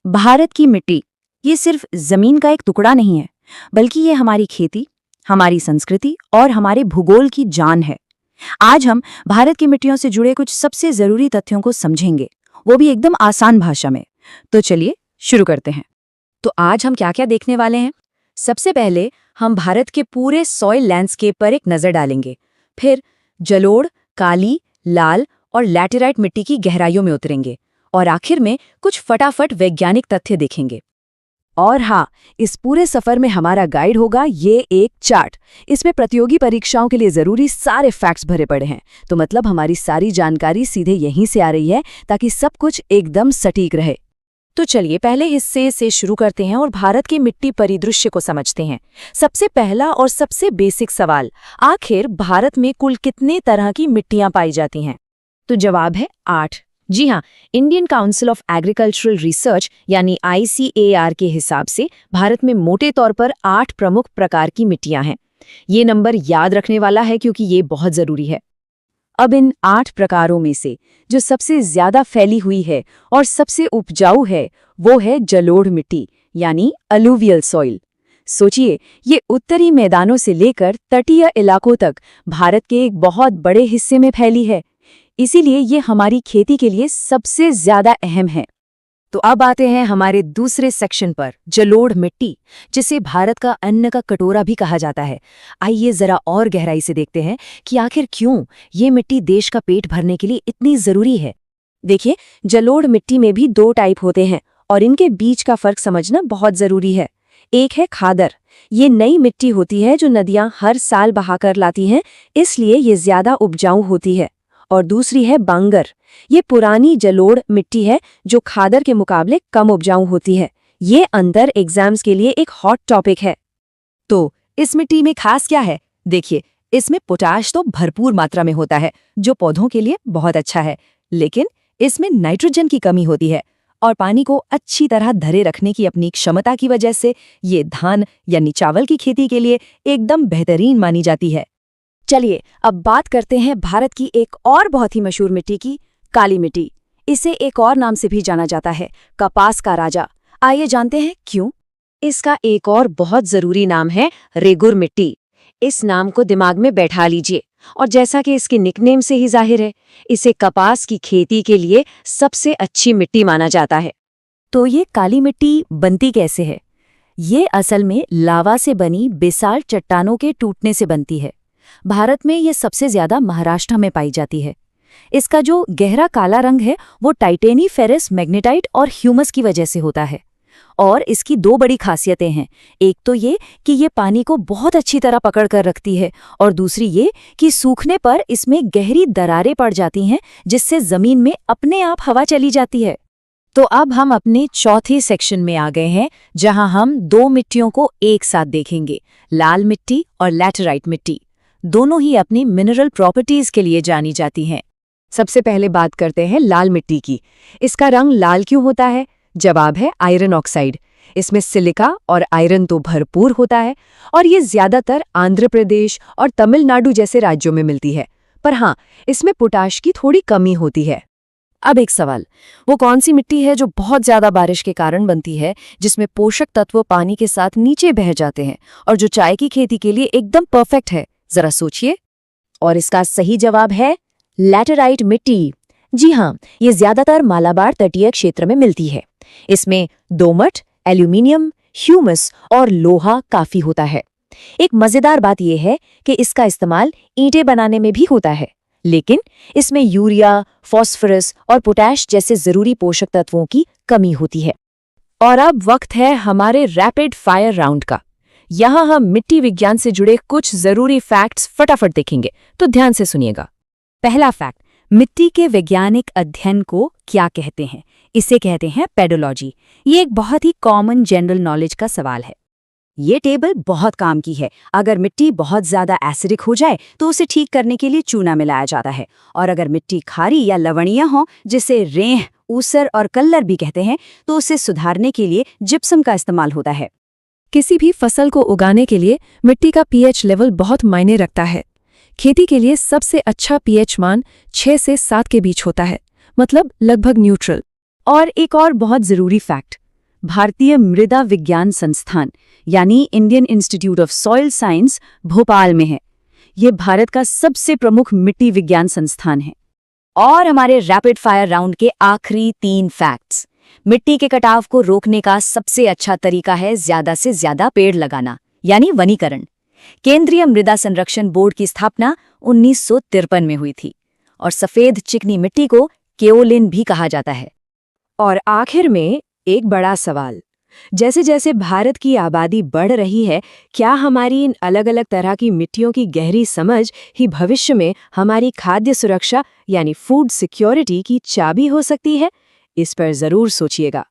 भारत की मिट्टी ये सिर्फ जमीन का एक टुकड़ा नहीं है, बल्कि ये हमारी खेती, हमारी संस्कृति और हमारे भूगोल की जान है। आज हम भारत की मिट्टियों से जुड़े कुछ सबसे जरूरी तथ्यों को समझेंगे, वो भी एकदम आसान भाषा में। तो चलिए शुरू करते हैं। तो आज हम क्या क्या देखने वाले हैं? सबसे पहले हम भारत के पूरे सॉइल लैंडस्केप पर एक नजर डालेंगे। फिर जलोढ़, काली, लाल और लैटेराइट मिट्टी की गहराइयों में उतरेंगे और आखिर में कुछ फटाफट वैज्ञानिक तथ्य देखेंगे। और हाँ, इस पूरे सफर में हमारा गाइड होगा ये एक चार्ट। इसमें प्रतियोगी परीक्षाओं के लिए जरूरी सारे फैक्ट्स भरे पड़े हैं। तो मतलब हमारी सारी जानकारी सीधे यहीं से आ रही है, ताकि सब कुछ एकदम सटीक रहे। तो चलिए पहले हिस्से से शुरू करते हैं और भारत के मिट्टी परिदृश्य को समझते हैं। सबसे पहला और सबसे बेसिक सवाल, आखिर भारत में कुल कितने तरह की मिट्टियां पाई जाती हैं? तो जवाब है 8। जी हाँ, Indian council of agricultural research यानी ICAR के हिसाब से भारत में मोटे तौर पर 8 प्रमुख प्रकार की मिट्टियां हैं। ये नंबर याद रखने वाला है क्योंकि ये बहुत जरूरी है। अब इन 8 प्रकारों में से जो सबसे ज्यादा फैली हुई है और सबसे उपजाऊ है, वो है जलोढ़ मिट्टी यानी अलूवियल सॉइल। सोचिए, ये उत्तरी मैदानों से लेकर तटीय इलाकों तक भारत के एक बहुत बड़े हिस्से में फैली है। इसीलिए ये हमारी खेती के लिए सबसे ज्यादा अहम है। तो अब आते हैं हमारे दूसरे सेक्शन पर, जलोढ़ मिट्टी, जिसे भारत का अन्न का कटोरा भी कहा जाता है। आइए जरा और गहराई से देखते हैं कि आखिर क्यों ये मिट्टी देश का पेट भरने के लिए इतनी जरूरी है। देखिए, जलोढ़ मिट्टी में भी 2 टाइप होते हैं और इनके बीच का फर्क समझना बहुत जरूरी है। एक है खादर। ये नई मिट्टी होती है जो नदियां हर साल बहाकर लाती हैं, इसलिए ये ज्यादा उपजाऊ होती है। और दूसरी है बांगर। ये पुरानी जलोढ़ मिट्टी है जो खादर के मुकाबले कम उपजाऊ होती है। ये अंतर एग्जाम्स के लिए एक हॉट टॉपिक है। तो इस मिट्टी में खास क्या है? देखिए, इसमें पोटाश तो भरपूर मात्रा में होता है, जो पौधों के लिए बहुत अच्छा है। लेकिन इसमें नाइट्रोजन की कमी होती है और पानी को अच्छी तरह धरे रखने की अपनी क्षमता की वजह से ये धान यानी चावल की खेती के लिए एकदम बेहतरीन मानी जाती है। चलिए अब बात करते हैं भारत की एक और बहुत ही मशहूर मिट्टी की, काली मिट्टी। इसे एक और नाम से भी जाना जाता है, कपास का राजा। आइए जानते हैं क्यों। इसका एक और बहुत जरूरी नाम है रेगुर मिट्टी। इस नाम को दिमाग में बैठा लीजिए और जैसा कि इसके निकनेम से ही जाहिर है, इसे कपास की खेती के लिए सबसे अच्छी मिट्टी माना जाता है। तो ये काली मिट्टी बनती कैसे है? ये असल में लावा से बनी बेसाल्ट चट्टानों के टूटने से बनती है। भारत में ये सबसे ज्यादा महाराष्ट्र में पाई जाती है। इसका जो गहरा काला रंग है वो टाइटेनी फेरस मैग्नेटाइट और ह्यूमस की वजह से होता है। और इसकी 2 बड़ी खासियतें हैं। एक तो ये कि ये पानी को बहुत अच्छी तरह पकड़ कर रखती है और दूसरी ये कि सूखने पर इसमें गहरी दरारें पड़ जाती हैं, जिससे जमीन में अपने आप हवा चली जाती है। तो अब हम अपने चौथे सेक्शन में आ गए हैं, जहां हम 2 मिट्टियों को एक साथ देखेंगे, लाल मिट्टी और लैटेराइट मिट्टी। दोनों ही अपनी मिनरल प्रॉपर्टीज के लिए जानी जाती हैं। सबसे पहले बात करते हैं लाल मिट्टी की। इसका रंग लाल क्यों होता है? जवाब है आयरन ऑक्साइड। इसमें सिलिका और आयरन तो भरपूर होता है और ये ज्यादातर आंध्र प्रदेश और तमिलनाडु जैसे राज्यों में मिलती है। पर हाँ, इसमें पोटाश की थोड़ी कमी होती है। अब एक सवाल, वो कौन सी मिट्टी है जो बहुत ज्यादा बारिश के कारण बनती है, जिसमें पोषक तत्व पानी के साथ नीचे बह जाते हैं और जो चाय की खेती के लिए एकदम परफेक्ट है? जरा सोचिए। और इसका सही जवाब है लैटेराइट मिट्टी। जी हाँ, ये ज्यादातर मालाबार तटीय क्षेत्र में मिलती है। इसमें दोमट, एल्यूमिनियम, ह्यूमस और लोहा काफी होता है। एक मजेदार बात यह है कि इसका इस्तेमाल ईंटें बनाने में भी होता है, लेकिन इसमें यूरिया, फास्फोरस और पोटैश जैसे जरूरी पोषक तत्वों की कमी होती है। और अब वक्त है हमारे रैपिड फायर राउंड का। यहाँ हम मिट्टी विज्ञान से जुड़े कुछ जरूरी फैक्ट्स फटाफट देखेंगे, तो ध्यान से सुनिएगा। पहला फैक्ट, मिट्टी के वैज्ञानिक अध्ययन को क्या कहते हैं? इसे कहते हैं पेडोलॉजी। ये एक बहुत ही कॉमन जनरल नॉलेज का सवाल है। ये टेबल बहुत काम की है। अगर मिट्टी बहुत ज्यादा एसिडिक हो जाए तो उसे ठीक करने के लिए चूना मिलाया जाता है, और अगर मिट्टी खारी या लवणीय हो, जिसे रेह, ऊसर और कल्लर भी कहते हैं, तो उसे सुधारने के लिए जिप्सम का इस्तेमाल होता है। किसी भी फसल को उगाने के लिए मिट्टी का पीएच लेवल बहुत मायने रखता है। खेती के लिए सबसे अच्छा पीएच मान 6 से 7 के बीच होता है, मतलब लगभग न्यूट्रल। और एक और बहुत जरूरी फैक्ट, भारतीय मृदा विज्ञान संस्थान यानी Indian institute of soil science Bhopal में है। ये भारत का सबसे प्रमुख मिट्टी विज्ञान संस्थान है। और हमारे रैपिड फायर राउंड के आखिरी 3 फैक्ट्स। मिट्टी के कटाव को रोकने का सबसे अच्छा तरीका है ज्यादा से ज्यादा पेड़ लगाना, यानी वनीकरण। केंद्रीय मृदा संरक्षण बोर्ड की स्थापना 1953 में हुई थी और सफेद चिकनी मिट्टी को केओलिन भी कहा जाता है। और आखिर में एक बड़ा सवाल, जैसे जैसे भारत की आबादी बढ़ रही है, क्या हमारी इन अलग अलग तरह की मिट्टियों की गहरी समझ ही भविष्य में हमारी खाद्य सुरक्षा यानी फूड सिक्योरिटी की चाबी हो सकती है? इस पर जरूर सोचिएगा।